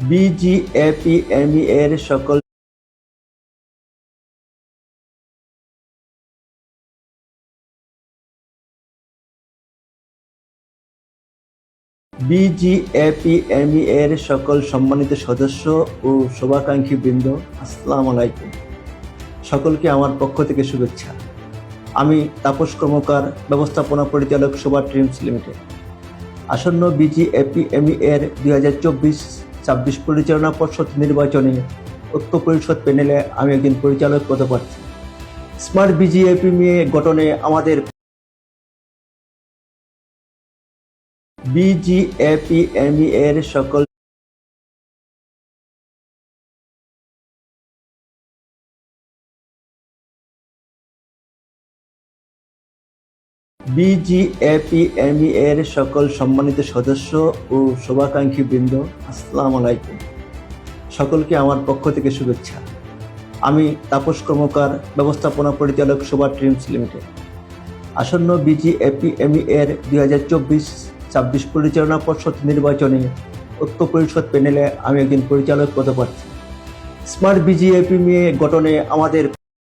বিজিএপিএমই এর সকল সম্মানিত সদস্য ও শুভাকাঙ্ক্ষী বৃন্দ, আসসালামু আলাইকুম। সকলকে আমার পক্ষ থেকে শুভেচ্ছা। আমি তাপস কর্মকার, ব্যবস্থাপনা পরিচালক শোভা ড্রিমস লিমিটেড। আসন্ন বিজিএপিএমই এর 2024-26 পরিচালনা পর্ষদ নির্বাচনে ঐক্য পরিষদ প্যানেলে আমি একজন পরিচালক পদপ্রার্থী। স্মার্ট বিজিএপিএমই গঠনে আমাদের বিজিএপিএমই এর সকল সম্মানিত সদস্য ও শুভাকাঙ্ক্ষী বৃন্দ, আসসালামু আলাইকুম। সকলকে আমার পক্ষ থেকে শুভেচ্ছা। আমি তাপস কর্মকার, ব্যবস্থাপনা পরিচালক শোভা ড্রিমস লিমিটেড। আসন্ন বিজিএপিএমই এর 2024-26 পরিচালনা পর্ষদ নির্বাচনে ঐক্য পরিষদ প্যানেলে আমি একজন পরিচালক পদপ্রার্থী। স্মার্ট বিজিএপিএমই গঠনে আমাদের